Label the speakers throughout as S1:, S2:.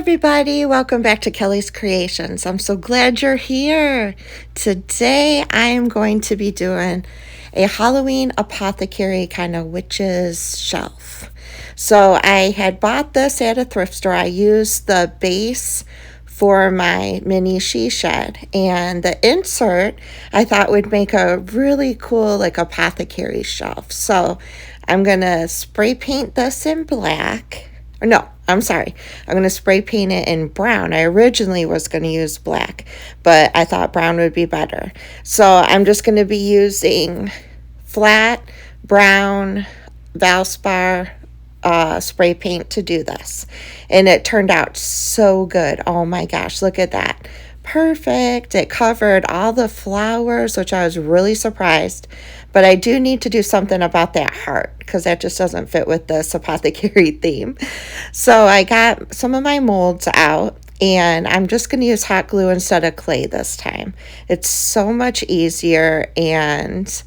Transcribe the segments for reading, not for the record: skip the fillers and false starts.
S1: everybody, welcome back to Kelly's Creations. I'm so glad you're here. Today I am going to be doing a Halloween apothecary kind of witch's shelf. So I had bought this at a thrift store. I used the base for my mini she shed, and the insert I thought would make a really cool like apothecary shelf. So I'm gonna spray paint this in black. Or no, I'm sorry. I'm going to spray paint it in brown. I originally was going to use black, but I thought brown would be better. So I'm just going to be using flat brown Valspar spray paint to do this. And it turned out so good. Oh my gosh, look at that. Perfect. It covered all the flowers, which I was really surprised. But I do need to do something about that heart because that just doesn't fit with this apothecary theme. So I got some of my molds out, and I'm just going to use hot glue instead of clay this time. It's so much easier, and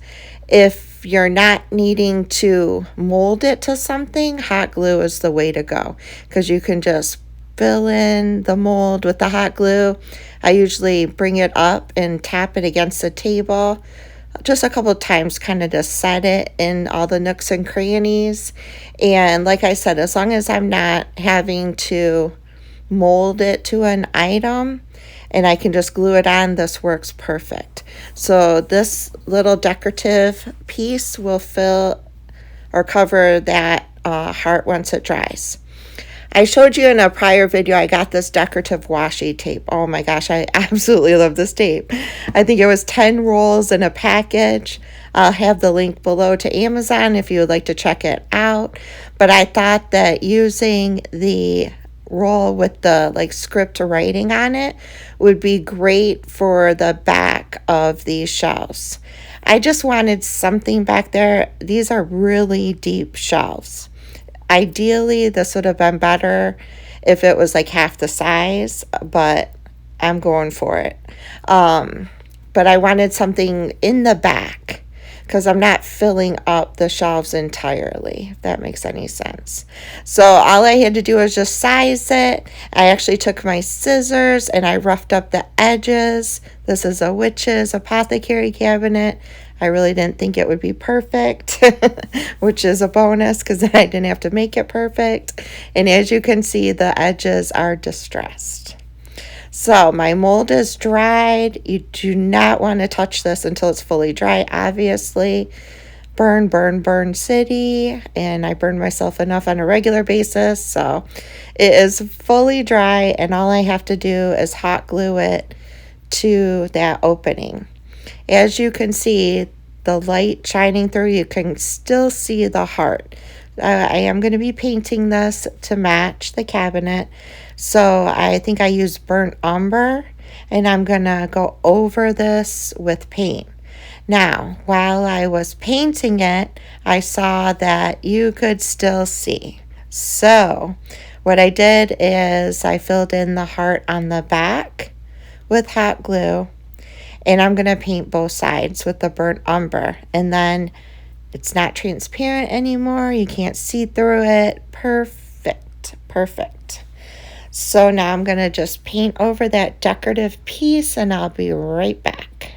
S1: if you're not needing to mold it to something, hot glue is the way to go because you can just fill in the mold with the hot glue. I usually bring it up and tap it against the table just a couple of times, kind of to set it in all the nooks and crannies. And like I said, as long as I'm not having to mold it to an item and I can just glue it on, this works perfect. So this little decorative piece will fill or cover that heart once it dries. I showed you in a prior video, I got this decorative washi tape. Oh my gosh, I absolutely love this tape. I think it was 10 rolls in a package. I'll have the link below to Amazon if you would like to check it out. But I thought that using the roll with the like script writing on it would be great for the back of these shelves. I just wanted something back there. These are really deep shelves. Ideally, this would have been better if it was like half the size, but I'm going for it. But I wanted something in the back because I'm not filling up the shelves entirely, if that makes any sense. So all I had to do was just size it. I actually took my scissors and I roughed up the edges. This is a witch's apothecary cabinet. I really didn't think it would be perfect, which is a bonus because I didn't have to make it perfect. And as you can see, the edges are distressed. So my mold is dried. You do not want to touch this until it's fully dry, obviously. Burn, burn, burn city. And I burn myself enough on a regular basis. So it is fully dry, and all I have to do is hot glue it to that opening. As you can see, the light shining through, you can still see the heart. I am going to be painting this to match the cabinet. So I think I used burnt umber, and I'm going to go over this with paint. Now, while I was painting it, I saw that you could still see. So what I did is I filled in the heart on the back with hot glue. And I'm going to paint both sides with the burnt umber. And then it's not transparent anymore. You can't see through it. Perfect. Perfect. So now I'm going to just paint over that decorative piece, and I'll be right back.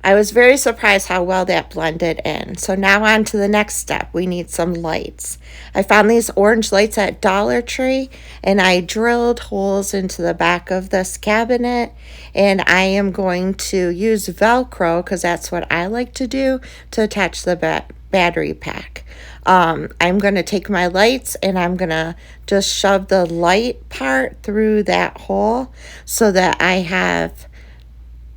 S1: I was very surprised how well that blended in. So now on to the next step. We need some lights. I found these orange lights at Dollar Tree, and I drilled holes into the back of this cabinet, and I am going to use Velcro because that's what I like to do to attach the battery pack. I'm going to take my lights and I'm going to just shove the light part through that hole so that I have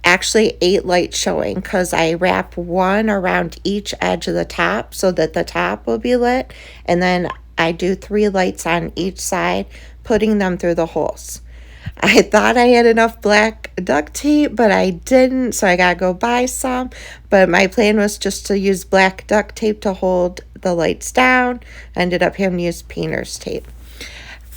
S1: actually 8 lights showing, because I wrap one around each edge of the top so that the top will be lit, and then I do 3 lights on each side, putting them through the holes. I thought I had enough black duct tape, but I didn't, so I gotta go buy some. But my plan was just to use black duct tape to hold the lights down. I ended up having to use painter's tape.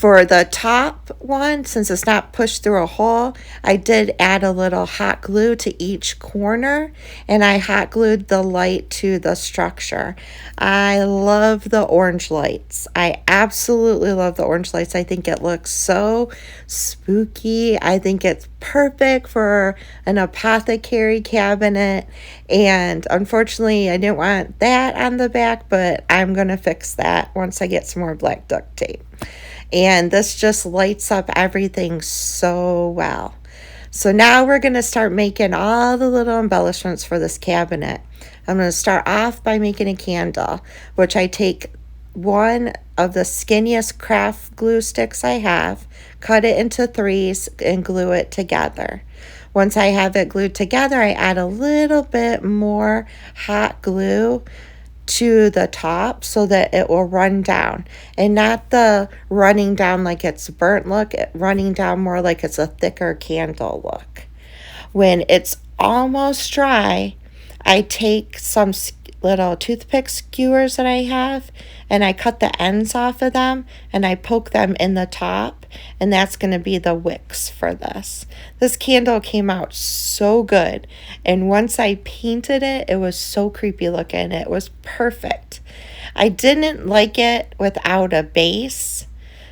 S1: For the top one, since it's not pushed through a hole, I did add a little hot glue to each corner, and I hot glued the light to the structure. I love the orange lights. I absolutely love the orange lights. I think it looks so spooky. I think it's perfect for an apothecary cabinet, and unfortunately I didn't want that on the back, but I'm going to fix that once I get some more black duct tape. And this just lights up everything so well. So now we're going to start making all the little embellishments for this cabinet. I'm going to start off by making a candle, which I take one of the skinniest craft glue sticks I have, cut it into threes, and glue it together. Once I have it glued together, I add a little bit more hot glue to the top so that it will run down, and not the running down like it's burnt look, running down more like it's a thicker candle look. When it's almost dry, I take some little toothpick skewers that I have, and I cut the ends off of them, and I poke them in the top, and that's going to be the wicks for this. This candle came out so good, and once I painted it, it was so creepy looking. It was perfect. I didn't like it without a base,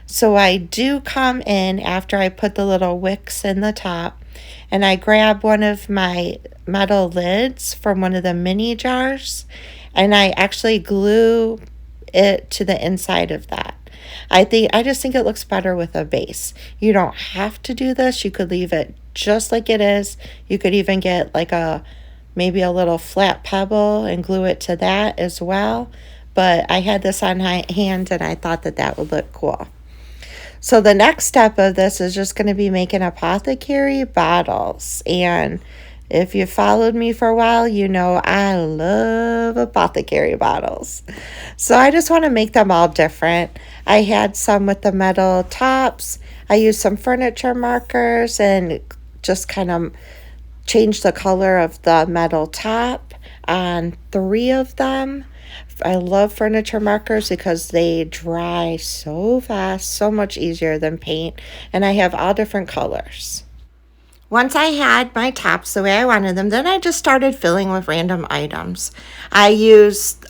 S1: so I do come in after I put the little wicks in the top, and I grab one of my metal lids from one of the mini jars, and I actually glue it to the inside of that. I just think it looks better with a base. You don't have to do this. You could leave it just like it is. You could even get like maybe a little flat pebble and glue it to that as well. But I had this on hand, and I thought that would look cool. So the next step of this is just going to be making apothecary bottles. And if you followed me for a while, you know I love apothecary bottles. So I just want to make them all different. I had some with the metal tops. I used some furniture markers and just kind of changed the color of the metal top on 3 of them. I love furniture markers because they dry so fast, so much easier than paint, and I have all different colors. Once I had my tops the way I wanted them, then I just started filling with random items. I used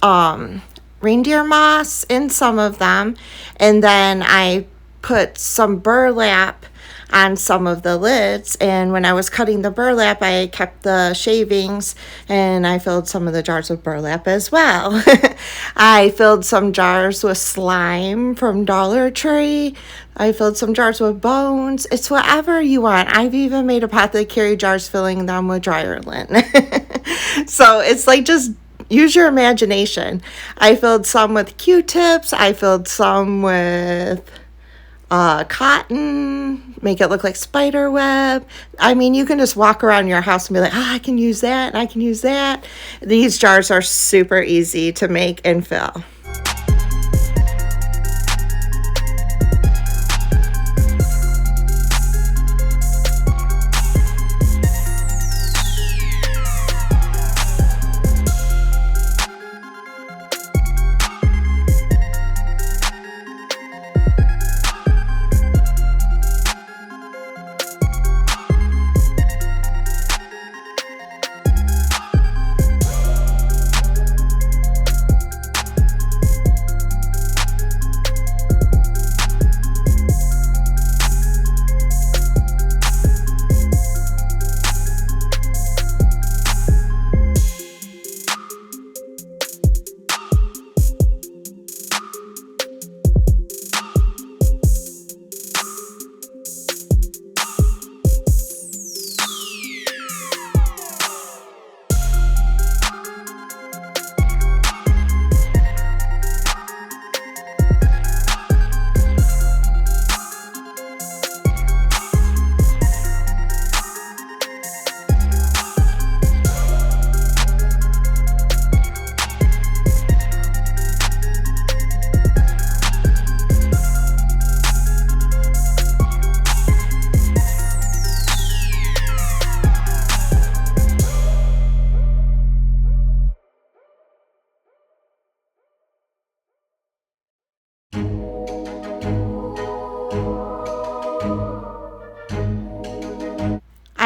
S1: reindeer moss in some of them, and then I put some burlap on some of the lids, and when I was cutting the burlap, I kept the shavings, and I filled some of the jars with burlap as well. I filled some jars with slime from Dollar Tree. I filled some jars with bones. It's whatever you want. I've even made apothecary jars filling them with dryer lint. So it's like just use your imagination. I filled some with Q-tips. I filled some with cotton, make it look like spider web. I mean, you can just walk around your house and be like, I can use that, and I can use that. These jars are super easy to make and fill.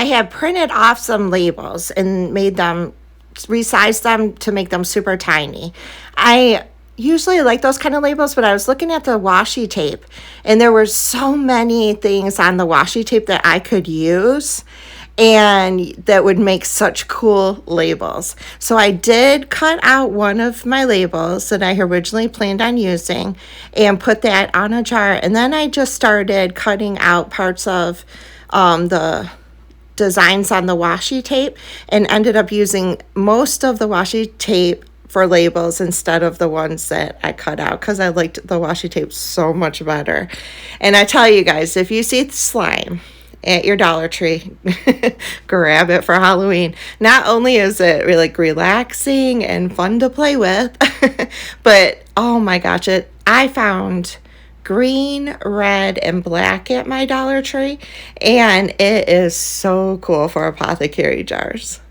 S1: I had printed off some labels and made them, resized them to make them super tiny. I usually like those kind of labels, but I was looking at the washi tape and there were so many things on the washi tape that I could use and that would make such cool labels. So I did cut out one of my labels that I originally planned on using and put that on a jar. And then I just started cutting out parts of the designs on the washi tape and ended up using most of the washi tape for labels instead of the ones that I cut out because I liked the washi tape so much better. And I tell you guys, if you see slime at your Dollar Tree, grab it for Halloween. Not only is it really like relaxing and fun to play with, but oh my gosh, I found green, red, and black at my Dollar Tree, and it is so cool for apothecary jars.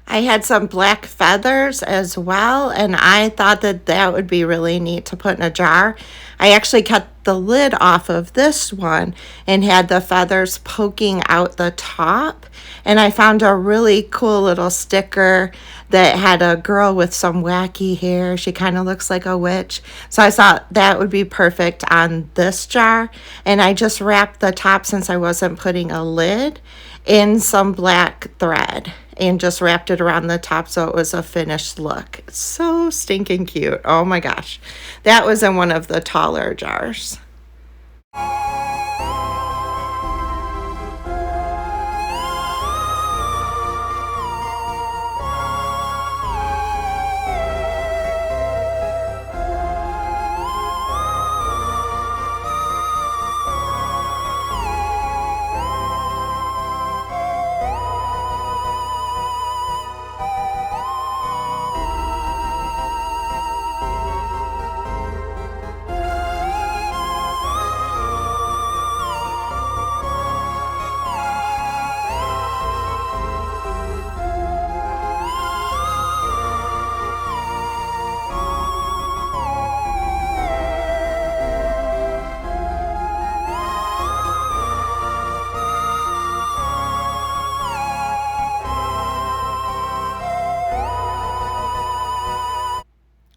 S1: I had some black feathers as well, and I thought that that would be really neat to put in a jar. I actually cut the lid off of this one and had the feathers poking out the top, and I found a really cool little sticker that had a girl with some wacky hair. She kind of looks like a witch. So I thought that would be perfect on this jar, and I just wrapped the top, since I wasn't putting a lid, in some black thread and just wrapped it around the top so it was a finished look. It's so stinking cute. Oh my gosh. That was in one of the taller jars.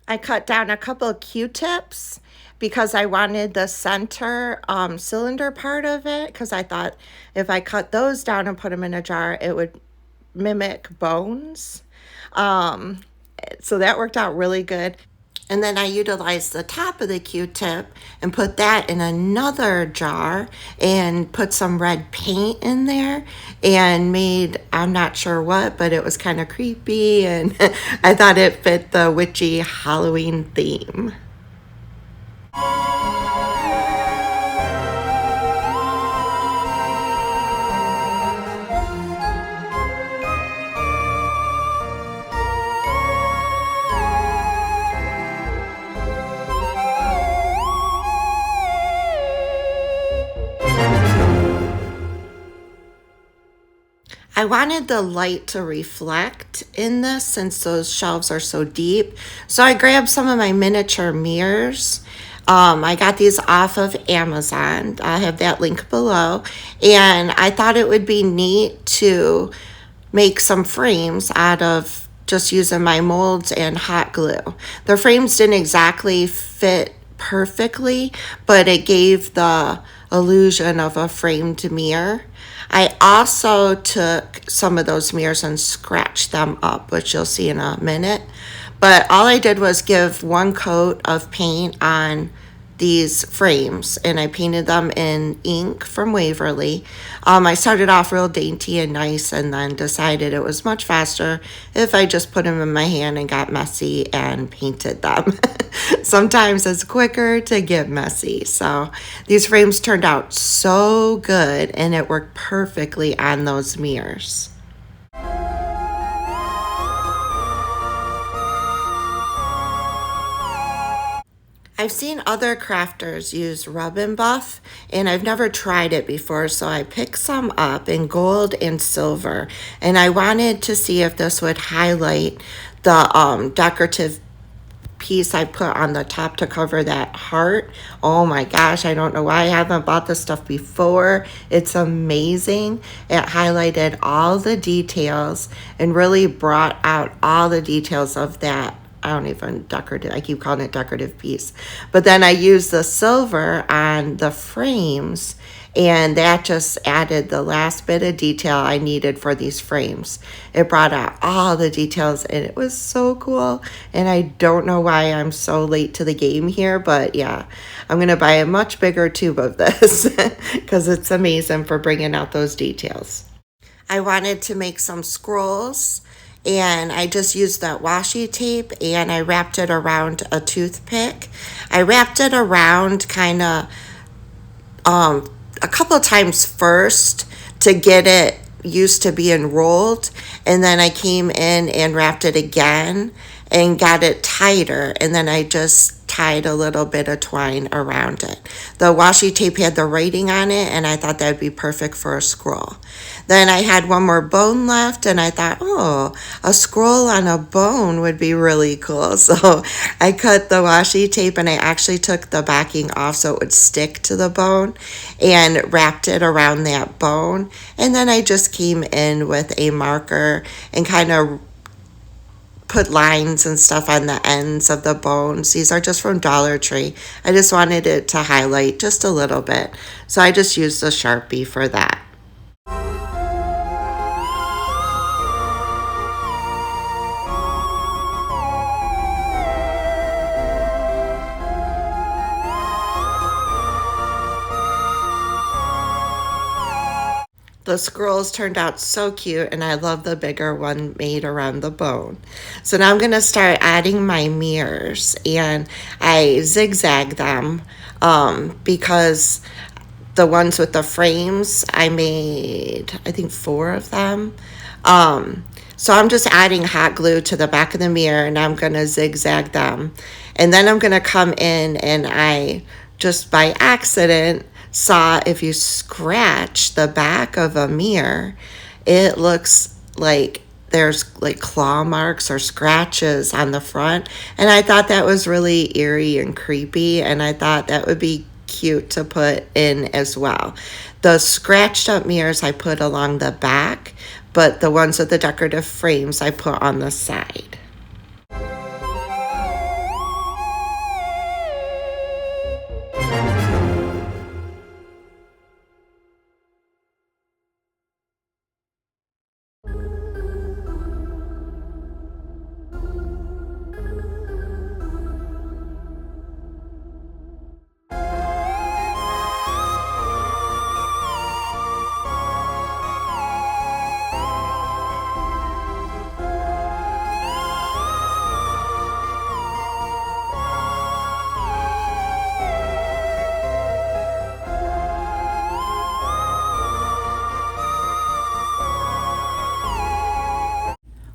S1: I cut down a couple of Q-tips because I wanted the center cylinder part of it, because I thought if I cut those down and put them in a jar, it would mimic bones. Um, so that worked out really good. And then I utilized the top of the Q-tip and put that in another jar and put some red paint in there and made, I'm not sure what, but it was kind of creepy, and I thought it fit the witchy Halloween theme. I wanted the light to reflect in this since those shelves are so deep. So I grabbed some of my miniature mirrors. I got these off of Amazon. I have that link below. And I thought it would be neat to make some frames out of just using my molds and hot glue. The frames didn't exactly fit perfectly, but it gave the illusion of a framed mirror. I also took some of those mirrors and scratched them up, which you'll see in a minute. But all I did was give one coat of paint on these frames, and I painted them in ink from Waverly. I started off real dainty and nice, and then decided it was much faster if I just put them in my hand and got messy and painted them. Sometimes it's quicker to get messy. So these frames turned out so good, and it worked perfectly on those mirrors. I've seen other crafters use rub and buff, and I've never tried it before, so I picked some up in gold and silver, and I wanted to see if this would highlight the decorative piece I put on the top to cover that heart. Oh my gosh, I don't know why I haven't bought this stuff before. It's amazing. It highlighted all the details and really brought out all the details of that. I don't even decorative, I keep calling it decorative piece. But then I used the silver on the frames, and that just added the last bit of detail I needed for these frames. It brought out all the details, and it was so cool. And I don't know why I'm so late to the game here, but yeah, I'm gonna buy a much bigger tube of this because it's amazing for bringing out those details. I wanted to make some scrolls, and I just used that washi tape, and I wrapped it around a toothpick. I wrapped it around kind of a couple of times first to get it used to being rolled, and then I came in and wrapped it again and got it tighter, and then I just tied a little bit of twine around it. The washi tape had the writing on it, and I thought that would be perfect for a scroll. Then I had one more bone left, and I thought, oh, a scroll on a bone would be really cool. So I cut the washi tape, and I actually took the backing off so it would stick to the bone, and wrapped it around that bone. And then I just came in with a marker and kind of put lines and stuff on the ends of the bones. These are just from Dollar Tree. I just wanted it to highlight just a little bit, so I just used a Sharpie for that. The scrolls turned out so cute, and I love the bigger one made around the bone. So now I'm going to start adding my mirrors, and I zigzag them because the ones with the frames, I made, I think, 4 of them. So I'm just adding hot glue to the back of the mirror, and I'm going to zigzag them. And then I'm going to come in, and I just by accident saw if you scratch the back of a mirror, it looks like there's like claw marks or scratches on the front. And I thought that was really eerie and creepy, and I thought that would be cute to put in as well. The scratched up mirrors I put along the back, but the ones with the decorative frames I put on the side.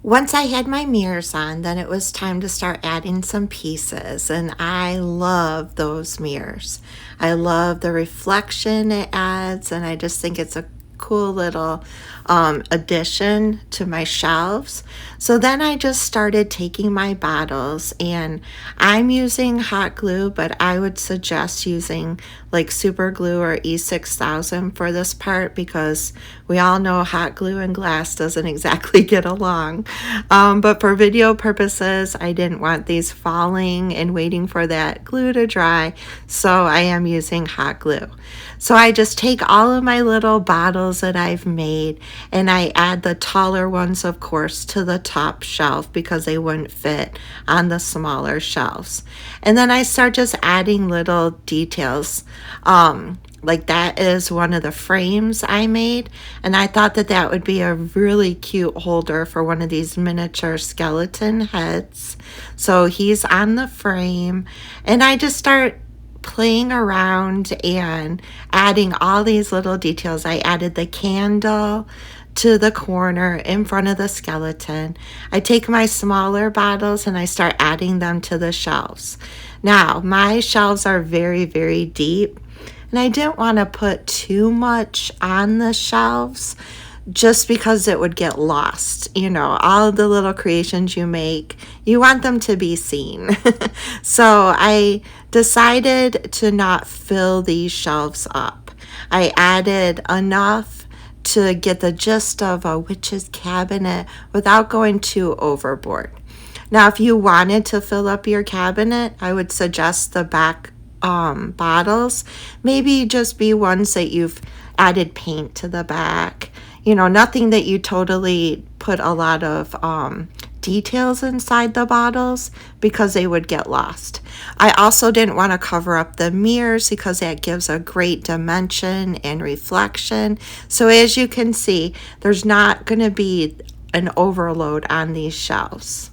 S1: Once I had my mirrors on, then it was time to start adding some pieces, and I love those mirrors. I love the reflection it adds, and I just think it's a cool little addition to my shelves. So then I just started taking my bottles, and I'm using hot glue, but I would suggest using like super glue or E6000 for this part, because we all know hot glue and glass doesn't exactly get along. But for video purposes, I didn't want these falling and waiting for that glue to dry, so I am using hot glue. So I just take all of my little bottles that I've made, and I add the taller ones, of course, to the top shelf because they wouldn't fit on the smaller shelves. And then I start just adding little details. Like that is one of the frames I made, and I thought that that would be a really cute holder for one of these miniature skeleton heads. So he's on the frame, and I just start playing around and adding all these little details. I added the candle to the corner in front of the skeleton. I take my smaller bottles and I start adding them to the shelves. Now, my shelves are very, very deep, and I didn't want to put too much on the shelves just because it would get lost. You know, all the little creations you make, you want them to be seen. So I decided to not fill these shelves up. I added enough to get the gist of a witch's cabinet without going too overboard. Now, if you wanted to fill up your cabinet, I would suggest the back bottles maybe just be ones that you've added paint to the back. You know, nothing that you totally put a lot of details inside the bottles because they would get lost. I also didn't want to cover up the mirrors because that gives a great dimension and reflection. So as you can see, there's not going to be an overload on these shelves.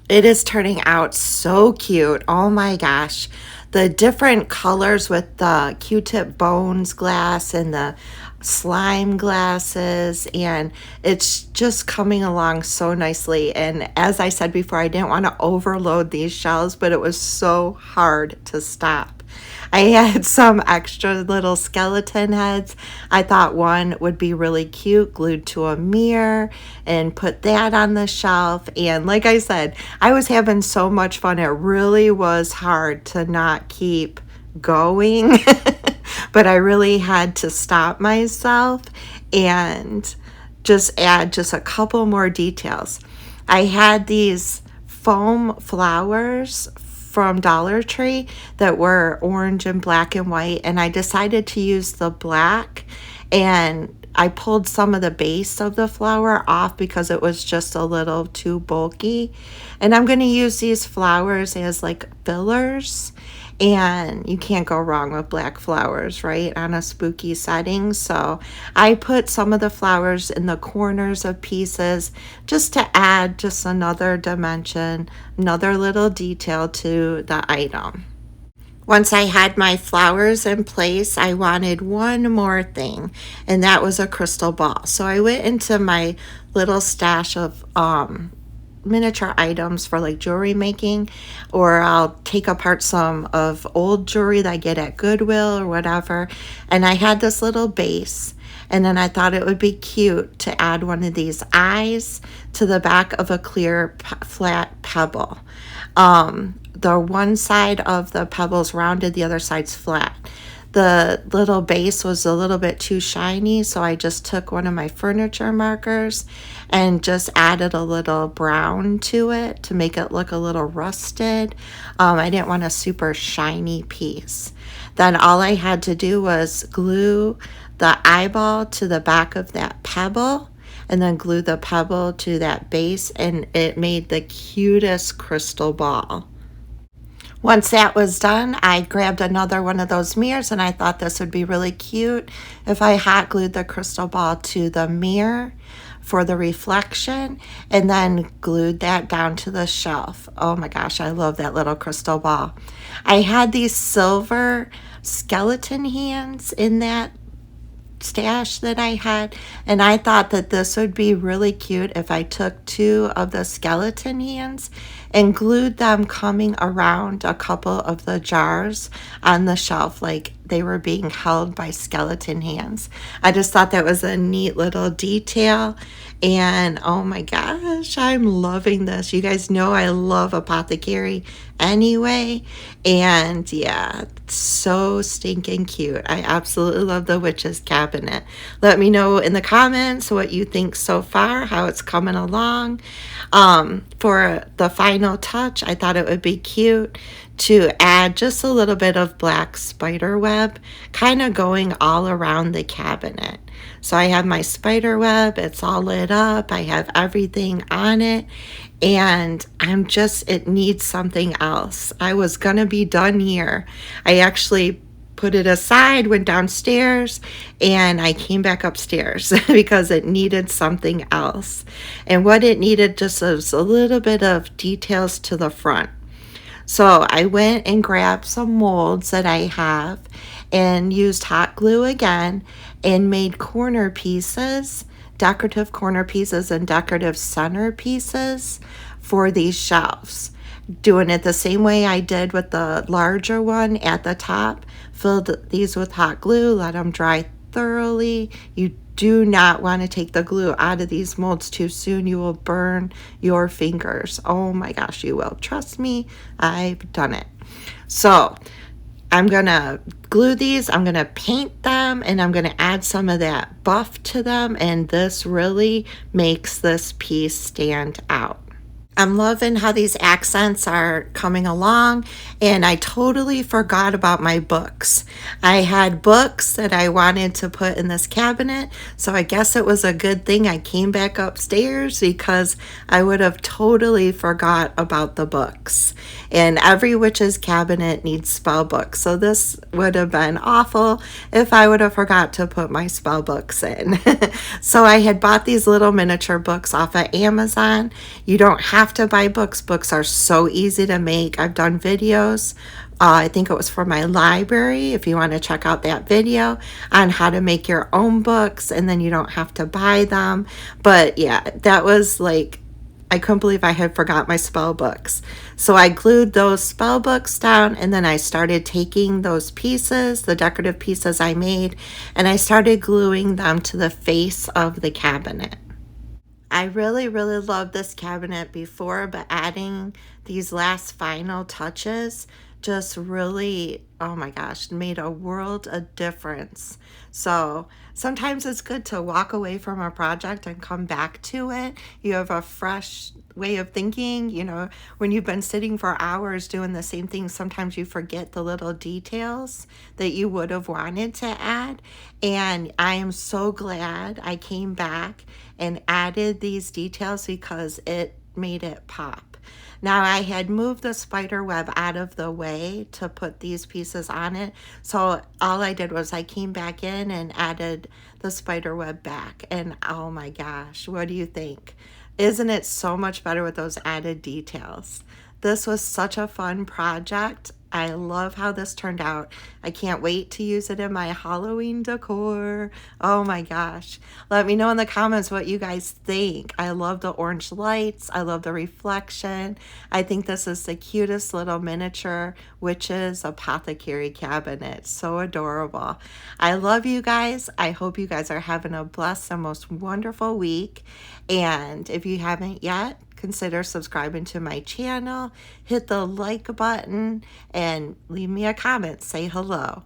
S1: It is turning out so cute. Oh my gosh. The different colors with the Q-tip bones glass and the slime glasses, and it's just coming along so nicely. And as I said before, I didn't want to overload these shelves, but it was so hard to stop. I had some extra little skeleton heads. I thought one would be really cute glued to a mirror, and put that on the shelf. And like I said, I was having so much fun. It really was hard to not keep going, but I really had to stop myself and just add just a couple more details. I had these foam flowers from Dollar Tree that were orange and black and white, and I decided to use the black, and I pulled some of the base of the flower off because it was just a little too bulky. And I'm going to use these flowers as like fillers, and you can't go wrong with black flowers, right, on a spooky setting. So I put some of the flowers in the corners of pieces just to add just another dimension, another little detail to the item. Once I had my flowers in place, I wanted one more thing, and that was a crystal ball. So I went into my little stash of miniature items for like jewelry making, or I'll take apart some of old jewelry that I get at Goodwill or whatever. And I had this little base, and then I thought it would be cute to add one of these eyes to the back of a clear flat pebble. The one side of the pebble's rounded, the other side's flat. The little base was a little bit too shiny, so I just took one of my furniture markers and just added a little brown to it to make it look a little rusted. I didn't want a super shiny piece. Then all I had to do was glue the eyeball to the back of that pebble, and then glue the pebble to that base, and it made the cutest crystal ball. Once that was done, I grabbed another one of those mirrors, and I thought this would be really cute if I hot glued the crystal ball to the mirror for the reflection, and then glued that down to the shelf. Oh my gosh, I love that little crystal ball. I had these silver skeleton hands in that stash that I had, and I thought that this would be really cute if I took two of the skeleton hands and glued them coming around a couple of the jars on the shelf like they were being held by skeleton hands. I just thought that was a neat little detail. And oh my gosh, I'm loving this. You guys know I love apothecary anyway. And yeah, it's so stinking cute. I absolutely love the witch's cabinet. Let me know in the comments what you think so far, how it's coming along. For the final touch, I thought it would be cute to add just a little bit of black spider web kind of going all around the cabinet. So I have my spider web, it's all lit up, I have everything on it, and it needs something else. I was gonna be done here. I actually put it aside, went downstairs, and I came back upstairs because it needed something else. And what it needed just was a little bit of details to the front. So I went and grabbed some molds that I have and used hot glue again and made corner pieces, decorative corner pieces and decorative center pieces for these shelves. Doing it the same way I did with the larger one at the top. Filled these with hot glue, let them dry thoroughly. You do not want to take the glue out of these molds too soon. You will burn your fingers. Oh my gosh, you will. Trust me, I've done it. So I'm going to glue these, I'm going to paint them, and I'm going to add some of that buff to them, and this really makes this piece stand out. I'm loving how these accents are coming along, and I totally forgot about my books. I had books that I wanted to put in this cabinet, so I guess it was a good thing I came back upstairs because I would have totally forgot about the books. And every witch's cabinet needs spell books, so this would have been awful if I would have forgot to put my spell books in. So I had bought these little miniature books off of Amazon. You don't have to buy books. Books are so easy to make. I've done videos. I think it was for my library, if you want to check out that video on how to make your own books and then you don't have to buy them. But yeah, that was like, I couldn't believe I had forgot my spell books. So I glued those spell books down, and then I started taking those pieces, the decorative pieces I made, and I started gluing them to the face of the cabinet. I really, really loved this cabinet before, but adding these last final touches just really, oh my gosh, made a world of difference. So sometimes it's good to walk away from a project and come back to it. You have a fresh way of thinking. You know, when you've been sitting for hours doing the same thing, sometimes you forget the little details that you would have wanted to add. And I am so glad I came back and added these details because it made it pop. Now I had moved the spider web out of the way to put these pieces on it. So all I did was I came back in and added the spider web back. And oh my gosh, what do you think? Isn't it so much better with those added details? This was such a fun project. I love how this turned out. I can't wait to use it in my Halloween decor. Oh my gosh. Let me know in the comments what you guys think. I love the orange lights. I love the reflection. I think this is the cutest little miniature witch's apothecary cabinet. So adorable. I love you guys. I hope you guys are having a blessed and most wonderful week. And if you haven't yet, consider subscribing to my channel, hit the like button, and leave me a comment, say hello.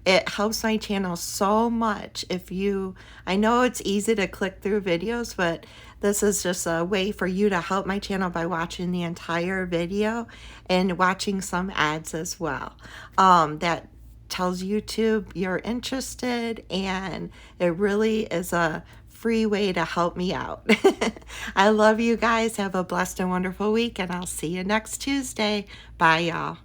S1: It helps my channel so much. I know it's easy to click through videos, but this is just a way for you to help my channel by watching the entire video and watching some ads as well. That tells YouTube you're interested, and it really is a free way to help me out. I love you guys. Have a blessed and wonderful week, and I'll see you next Tuesday. Bye, y'all.